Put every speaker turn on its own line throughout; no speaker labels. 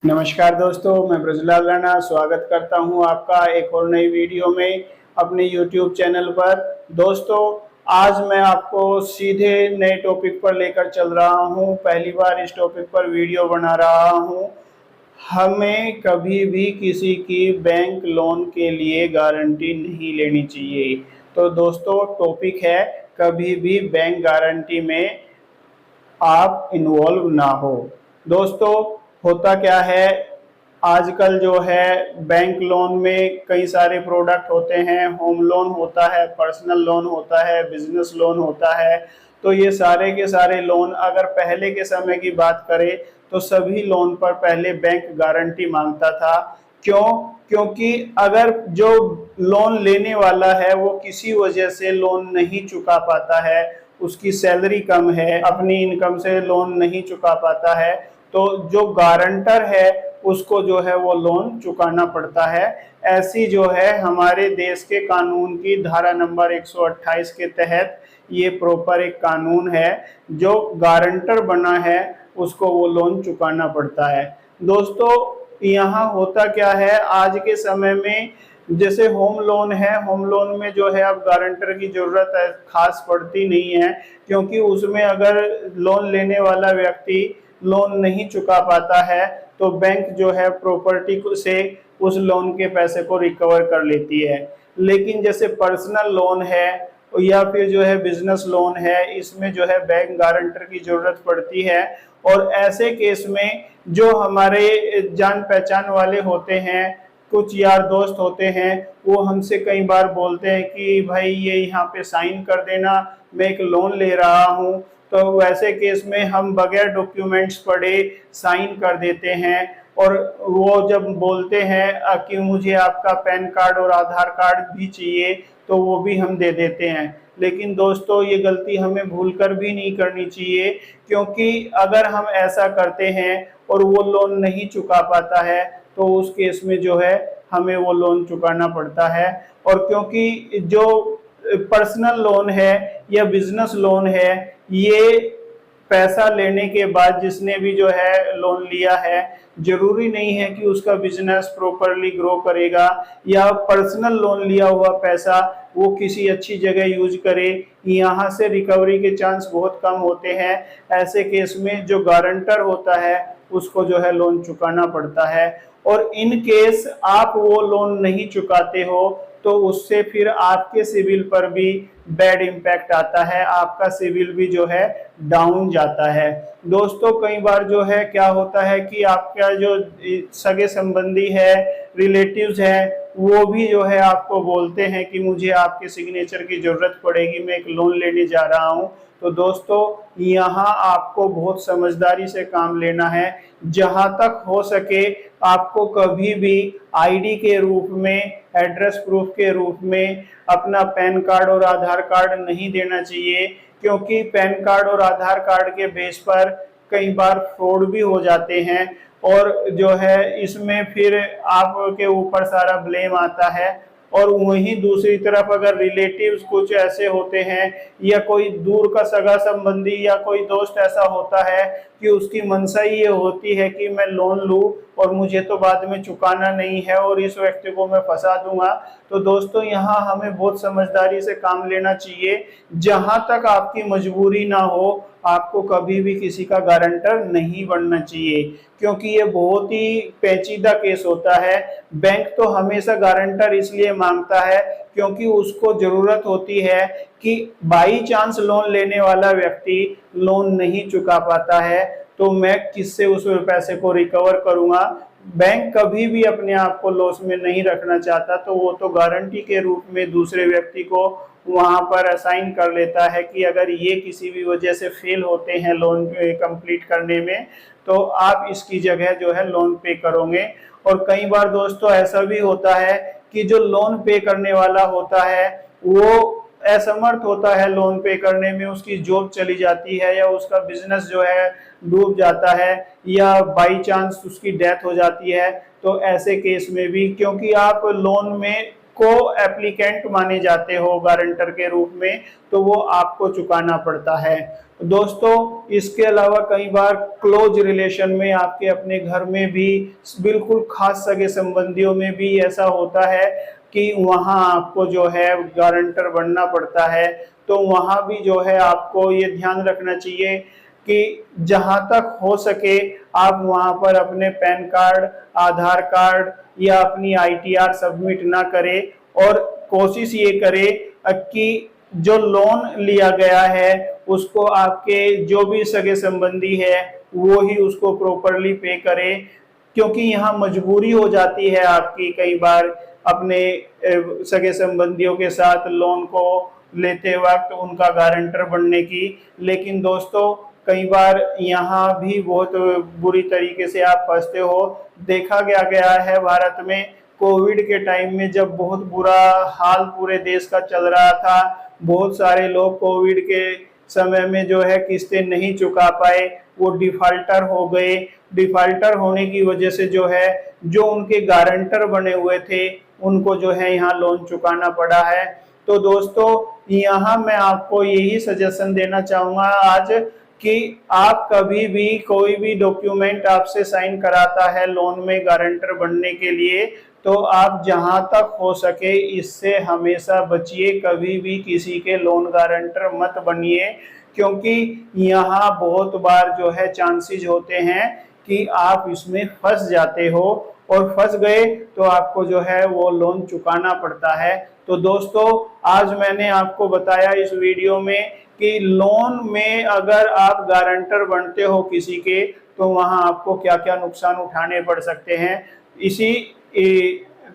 नमस्कार दोस्तों, मैं ब्रजलाल राणा स्वागत करता हूं आपका एक और नई वीडियो में अपने YouTube चैनल पर। दोस्तों, आज मैं आपको सीधे नए टॉपिक पर लेकर चल रहा हूं। पहली बार इस टॉपिक पर वीडियो बना रहा हूं। हमें कभी भी किसी की बैंक लोन के लिए गारंटी नहीं लेनी चाहिए। तो दोस्तों, टॉपिक है कभी भी बैंक गारंटी में आप इन्वॉल्व ना हो। दोस्तों, होता क्या है, आजकल जो है बैंक लोन में कई सारे प्रोडक्ट होते हैं। होम लोन होता है, पर्सनल लोन होता है, बिजनेस लोन होता है। तो ये सारे के सारे लोन, अगर पहले के समय की बात करें तो सभी लोन पर पहले बैंक गारंटी मांगता था। क्यों? क्योंकि अगर जो लोन लेने वाला है वो किसी वजह से लोन नहीं चुका पाता है, उसकी सैलरी कम है, अपनी इनकम से लोन नहीं चुका पाता है, तो जो गारंटर है उसको जो है वो लोन चुकाना पड़ता है। ऐसी जो है हमारे देश के कानून की धारा नंबर 128 के तहत ये प्रॉपर एक कानून है। जो गारंटर बना है उसको वो लोन चुकाना पड़ता है। दोस्तों, यहाँ होता क्या है, आज के समय में जैसे होम लोन है, होम लोन में जो है अब गारंटर की जरूरत है खास पड़ती नहीं है, क्योंकि उसमें अगर लोन लेने वाला व्यक्ति लोन नहीं चुका पाता है तो बैंक जो है प्रॉपर्टी से उस लोन के पैसे को रिकवर कर लेती है। लेकिन जैसे पर्सनल लोन है या फिर जो है बिजनेस लोन है, इसमें जो है बैंक गारंटर की जरूरत पड़ती है। और ऐसे केस में जो हमारे जान पहचान वाले होते हैं, कुछ यार दोस्त होते हैं, वो हमसे कई बार बोलते हैं कि भाई ये यहाँ पे साइन कर देना, मैं एक लोन ले रहा हूँ। तो वैसे केस में हम बगैर डॉक्यूमेंट्स पढ़े साइन कर देते हैं। और वो जब बोलते हैं कि मुझे आपका पैन कार्ड और आधार कार्ड भी चाहिए, तो वो भी हम दे देते हैं। लेकिन दोस्तों, ये गलती हमें भूलकर भी नहीं करनी चाहिए, क्योंकि अगर हम ऐसा करते हैं और वो लोन नहीं चुका पाता है तो उस केस में जो है हमें वो लोन चुकाना पड़ता है। और क्योंकि जो पर्सनल लोन है या बिजनेस लोन है, ये पैसा लेने के बाद जिसने भी जो है लोन लिया है, जरूरी नहीं है कि उसका बिजनेस प्रॉपरली ग्रो करेगा या पर्सनल लोन लिया हुआ पैसा वो किसी अच्छी जगह यूज करे। यहाँ से रिकवरी के चांस बहुत कम होते हैं। ऐसे केस में जो गारंटर होता है उसको जो है लोन चुकाना पड़ता है। और इन केस आप वो लोन नहीं चुकाते हो तो उससे फिर आपके सिविल पर भी बैड इम्पैक्ट आता है, आपका सिविल भी जो है डाउन जाता है। दोस्तों, कई बार जो है क्या होता है कि आपका जो सगे संबंधी है, रिलेटिव्स है, वो भी जो है आपको बोलते हैं कि मुझे आपके सिग्नेचर की जरूरत पड़ेगी, मैं एक लोन लेने जा रहा हूँ। तो दोस्तों, यहाँ आपको बहुत समझदारी से काम लेना है। जहां तक हो सके आपको कभी भी आईडी के रूप में, एड्रेस प्रूफ के रूप में अपना पैन कार्ड और आधार कार्ड नहीं देना चाहिए, क्योंकि पैन कार्ड और आधार कार्ड के बेस पर कई बार फ्रॉड भी हो जाते हैं। और जो है इसमें फिर आपके ऊपर सारा ब्लेम आता है। और वहीं दूसरी तरफ अगर रिलेटिव्स कुछ ऐसे होते हैं या कोई दूर का सगा संबंधी या कोई दोस्त ऐसा होता है कि उसकी मंशा ये होती है कि मैं लोन लूं और मुझे तो बाद में चुकाना नहीं है और इस व्यक्ति को मैं फंसा दूंगा, तो दोस्तों यहाँ हमें बहुत समझदारी से काम लेना चाहिए। जहां तक आपकी मजबूरी ना हो, आपको कभी भी किसी का गारंटर नहीं बनना चाहिए, क्योंकि ये बहुत ही पेचीदा केस होता है। बैंक तो हमेशा गारंटर इसलिए मांगता है क्योंकि उसको जरूरत होती है कि बाई चांस लोन लेने वाला व्यक्ति लोन नहीं चुका पाता है तो मैं किससे उस पैसे को रिकवर करूंगा। बैंक कभी भी अपने आप को लॉस में नहीं रखना चाहता, तो वो तो गारंटी के रूप में दूसरे व्यक्ति को वहां पर असाइन कर लेता है कि अगर ये किसी भी वजह से फेल होते हैं लोन कंप्लीट करने में तो आप इसकी जगह जो है लोन पे करोगे। और कई बार दोस्तों ऐसा भी होता है कि जो लोन पे करने वाला होता है वो असमर्थ होता है लोन पे करने में, उसकी जॉब चली जाती है या उसका बिजनेस जो है डूब जाता है या बाई चांस उसकी डेथ हो जाती है। तो ऐसे केस में भी, क्योंकि आप लोन में को एप्लीकेंट माने जाते हो गारंटर के रूप में, तो वो आपको चुकाना पड़ता है। दोस्तों इसके अलावा कई बार क्लोज रिलेशन में, आपके अपने घर में भी, बिल्कुल खास सगे संबंधियों में भी ऐसा होता है कि वहां आपको जो है गारंटर बनना पड़ता है। तो वहां भी जो है आपको ये ध्यान रखना चाहिए कि जहां तक हो सके आप वहां पर अपने पैन कार्ड, आधार कार्ड या अपनी ITR सबमिट ना करें, और कोशिश ये करें कि जो लोन लिया गया है उसको आपके जो भी सगे संबंधी है वो ही उसको प्रॉपरली पे करे, क्योंकि यहाँ मजबूरी हो जाती है आपकी कई बार अपने सगे संबंधियों के साथ लोन को लेते वक्त उनका गारंटर बनने की। लेकिन दोस्तों कई बार यहाँ भी बहुत बुरी तरीके से आप फंसते हो। देखा गया है भारत में कोविड के टाइम में जब बहुत बुरा हाल पूरे देश का चल रहा था, बहुत सारे लोग कोविड के समय में जो है किस्तें नहीं चुका पाए, वो डिफाल्टर हो गए। डिफाल्टर होने की वजह से जो है जो उनके गारंटर बने हुए थे उनको जो है यहाँ लोन चुकाना पड़ा है। तो दोस्तों यहाँ मैं आपको यही सजेशन देना चाहूंगा आज कि आप कभी भी कोई भी डॉक्यूमेंट आपसे साइन कराता है लोन में गारंटर बनने के लिए, तो आप जहां तक हो सके इससे हमेशा बचिए, कभी भी किसी के लोन गारंटर मत बनिए, क्योंकि यहाँ बहुत बार जो है चांसेस होते हैं कि आप इसमें फंस जाते हो, और फंस गए तो आपको जो है वो लोन चुकाना पड़ता है। तो दोस्तों आज मैंने आपको बताया इस वीडियो में कि लोन में अगर आप गारंटर बनते हो किसी के, तो वहां आपको क्या क्या नुकसान उठाने पड़ सकते हैं।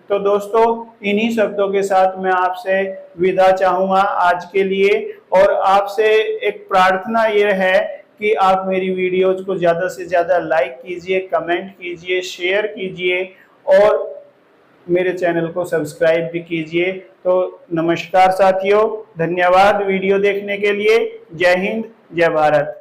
तो दोस्तों इन्हीं शब्दों के साथ मैं आपसे विदा चाहूंगा आज के लिए, और आपसे एक प्रार्थना ये है कि आप मेरी वीडियोज को ज़्यादा से ज़्यादा लाइक कीजिए, कमेंट कीजिए, शेयर कीजिए, और मेरे चैनल को सब्सक्राइब भी कीजिए। तो नमस्कार साथियों, धन्यवाद वीडियो देखने के लिए। जय हिंद, जय भारत।